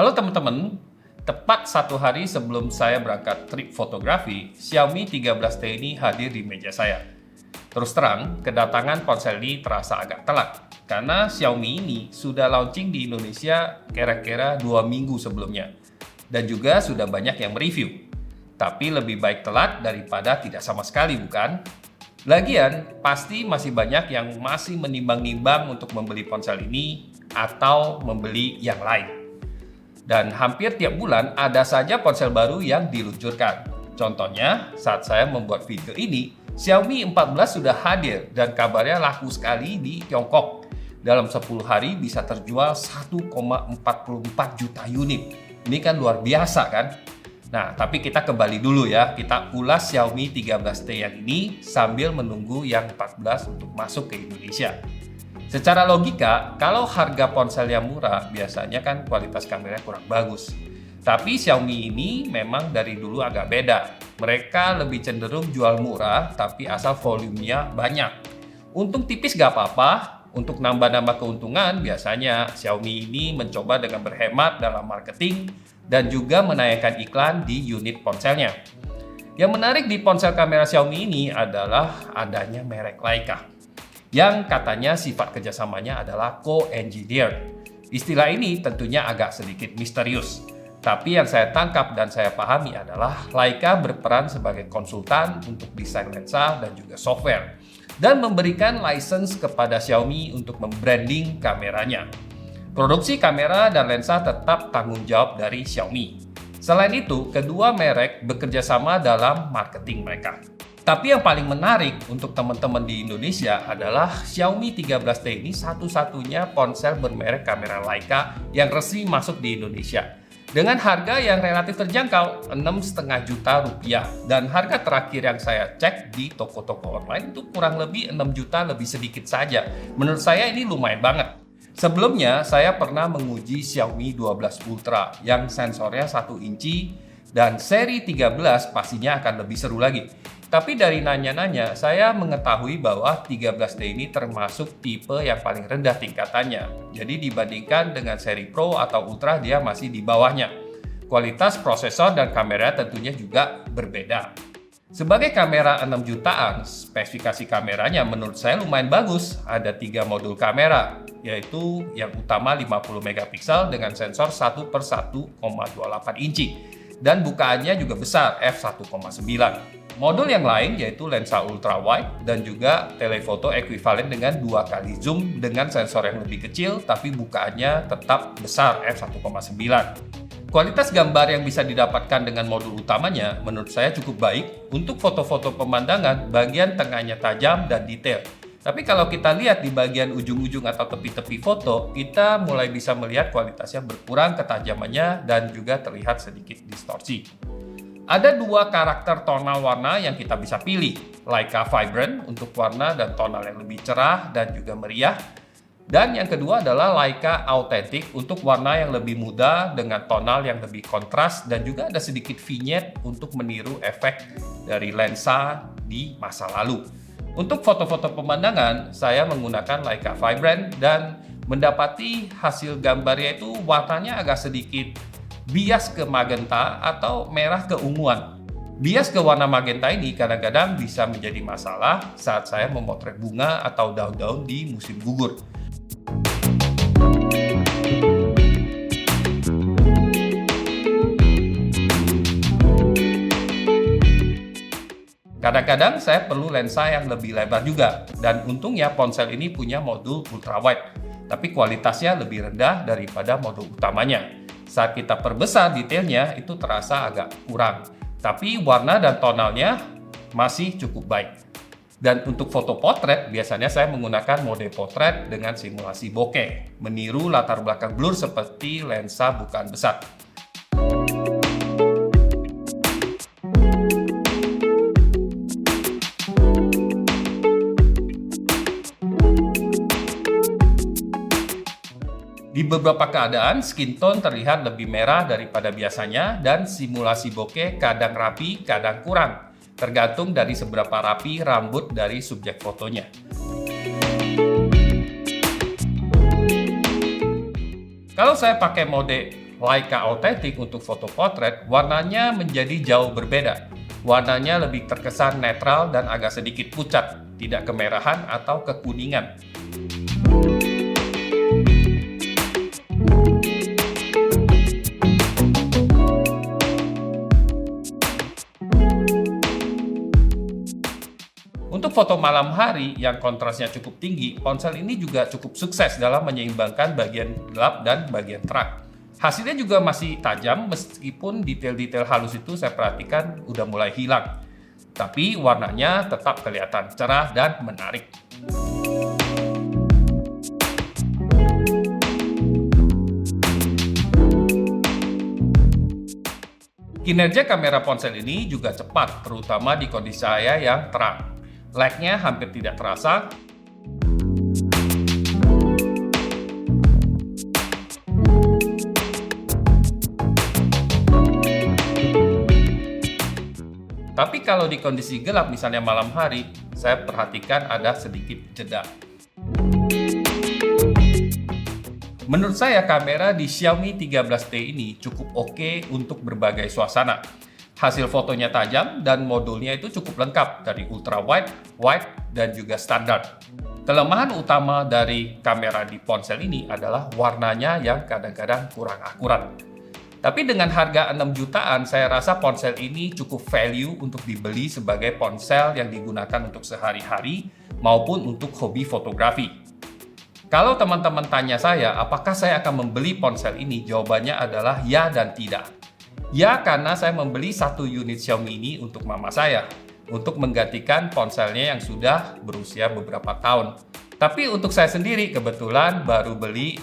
Halo teman-teman, tepat 1 hari sebelum saya berangkat trip fotografi, Xiaomi 13T ini hadir di meja saya. Terus terang, kedatangan ponsel ini terasa agak telat, karena Xiaomi ini sudah launching di Indonesia kira-kira 2 minggu sebelumnya. Dan juga sudah banyak yang mereview. Tapi lebih baik telat daripada tidak sama sekali, bukan? Lagian, pasti masih banyak yang masih menimbang-nimbang untuk membeli ponsel ini atau membeli yang lain. Dan hampir tiap bulan ada saja ponsel baru yang diluncurkan. Contohnya, saat saya membuat video ini, Xiaomi 14 sudah hadir dan kabarnya laku sekali di Tiongkok. Dalam 10 hari bisa terjual 1,44 juta unit. Ini kan luar biasa kan? Nah, tapi kita kembali dulu ya. Kita ulas Xiaomi 13T yang ini sambil menunggu yang 14 untuk masuk ke Indonesia. Secara logika, kalau harga ponselnya murah, biasanya kan kualitas kameranya kurang bagus. Tapi Xiaomi ini memang dari dulu agak beda. Mereka lebih cenderung jual murah, tapi asal volumenya banyak. Untung tipis gak apa-apa. Untuk nambah-nambah keuntungan, biasanya Xiaomi ini mencoba dengan berhemat dalam marketing dan juga menayangkan iklan di unit ponselnya. Yang menarik di ponsel kamera Xiaomi ini adalah adanya merek Leica, yang katanya sifat kerjasamanya adalah co-engineered. Istilah ini tentunya agak sedikit misterius, tapi yang saya tangkap dan saya pahami adalah Leica berperan sebagai konsultan untuk desain lensa dan juga software, dan memberikan license kepada Xiaomi untuk membranding kameranya. Produksi kamera dan lensa tetap tanggung jawab dari Xiaomi. Selain itu, kedua merek bekerja sama dalam marketing mereka. Tapi yang paling menarik untuk teman-teman di Indonesia adalah Xiaomi 13T ini satu-satunya ponsel bermerek kamera Leica yang resmi masuk di Indonesia. Dengan harga yang relatif terjangkau, 6,5 juta rupiah. Dan harga terakhir yang saya cek di toko-toko online itu kurang lebih 6 juta lebih sedikit saja. Menurut saya ini lumayan banget. Sebelumnya, saya pernah menguji Xiaomi 12 Ultra yang sensornya 1 inci dan seri 13 pastinya akan lebih seru lagi. Tapi dari nanya-nanya, saya mengetahui bahwa 13T ini termasuk tipe yang paling rendah tingkatannya. Jadi dibandingkan dengan seri Pro atau Ultra, dia masih di bawahnya. Kualitas prosesor dan kamera tentunya juga berbeda. Sebagai kamera 6 jutaan, spesifikasi kameranya menurut saya lumayan bagus. Ada 3 modul kamera, yaitu yang utama 50 megapiksel dengan sensor 1/1,28 inci. Dan bukaannya juga besar, f1,9. Modul yang lain yaitu lensa ultra wide dan juga telefoto ekuivalen dengan 2 kali zoom dengan sensor yang lebih kecil tapi bukaannya tetap besar, f1,9. Kualitas gambar yang bisa didapatkan dengan modul utamanya menurut saya cukup baik. Untuk foto-foto pemandangan, bagian tengahnya tajam dan detail. Tapi kalau kita lihat di bagian ujung-ujung atau tepi-tepi foto, kita mulai bisa melihat kualitasnya berkurang ketajamannya dan juga terlihat sedikit distorsi. Ada 2 karakter tonal warna yang kita bisa pilih. Leica Vibrant untuk warna dan tonal yang lebih cerah dan juga meriah. Dan yang kedua adalah Leica Authentic untuk warna yang lebih muda dengan tonal yang lebih kontras dan juga ada sedikit vignette untuk meniru efek dari lensa di masa lalu. Untuk foto-foto pemandangan, saya menggunakan Leica Vibrant dan mendapati hasil gambarnya itu warnanya agak sedikit bias ke magenta atau merah ke unguan. Bias ke warna magenta ini kadang-kadang bisa menjadi masalah saat saya memotret bunga atau daun-daun di musim gugur. Kadang-kadang saya perlu lensa yang lebih lebar juga, dan untungnya ponsel ini punya modul ultrawide, tapi kualitasnya lebih rendah daripada modul utamanya. Saat kita perbesar detailnya itu terasa agak kurang, tapi warna dan tonalnya masih cukup baik. Dan untuk foto potret, biasanya saya menggunakan mode potret dengan simulasi bokeh, meniru latar belakang blur seperti lensa bukaan besar. Di beberapa keadaan, skin tone terlihat lebih merah daripada biasanya dan simulasi bokeh kadang rapi, kadang kurang. Tergantung dari seberapa rapi rambut dari subjek fotonya. Kalau saya pakai mode Leica Authentic untuk foto potret, warnanya menjadi jauh berbeda. Warnanya lebih terkesan netral dan agak sedikit pucat, tidak kemerahan atau kekuningan. Untuk foto malam hari yang kontrasnya cukup tinggi, ponsel ini juga cukup sukses dalam menyeimbangkan bagian gelap dan bagian terang. Hasilnya juga masih tajam meskipun detail-detail halus itu saya perhatikan udah mulai hilang. Tapi warnanya tetap kelihatan cerah dan menarik. Kinerja kamera ponsel ini juga cepat, terutama di kondisi cahaya yang terang. Lag-nya hampir tidak terasa. Tapi kalau di kondisi gelap, misalnya malam hari, saya perhatikan ada sedikit jeda. Menurut saya kamera di Xiaomi 13T ini cukup oke untuk berbagai suasana. Hasil fotonya tajam dan modulnya itu cukup lengkap dari ultra wide, wide, dan juga standar. Kelemahan utama dari kamera di ponsel ini adalah warnanya yang kadang-kadang kurang akurat. Tapi dengan harga 6 jutaan, saya rasa ponsel ini cukup value untuk dibeli sebagai ponsel yang digunakan untuk sehari-hari maupun untuk hobi fotografi. Kalau teman-teman tanya saya, apakah saya akan membeli ponsel ini? Jawabannya adalah ya dan tidak. Ya, karena saya membeli satu unit Xiaomi ini untuk mama saya, untuk menggantikan ponselnya yang sudah berusia beberapa tahun. Tapi untuk saya sendiri, kebetulan baru beli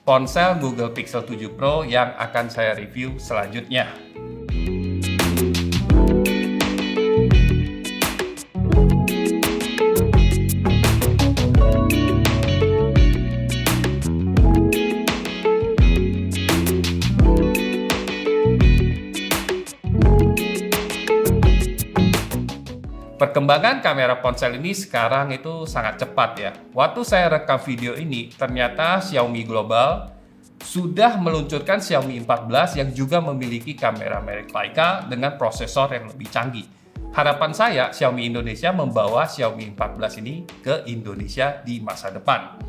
ponsel Google Pixel 7 Pro yang akan saya review selanjutnya. Perkembangan kamera ponsel ini sekarang itu sangat cepat ya. Waktu saya rekam video ini, ternyata Xiaomi Global sudah meluncurkan Xiaomi 14 yang juga memiliki kamera merek Leica dengan prosesor yang lebih canggih. Harapan saya Xiaomi Indonesia membawa Xiaomi 14 ini ke Indonesia di masa depan.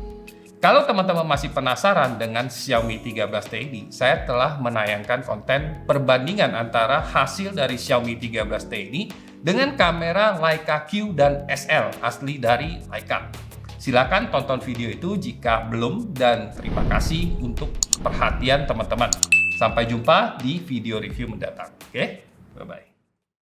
Kalau teman-teman masih penasaran dengan Xiaomi 13T ini, saya telah menayangkan konten perbandingan antara hasil dari Xiaomi 13T ini dengan kamera Leica Q dan SL asli dari Leica. Silakan tonton video itu jika belum, dan terima kasih untuk perhatian teman-teman. Sampai jumpa di video review mendatang. Oke, bye-bye.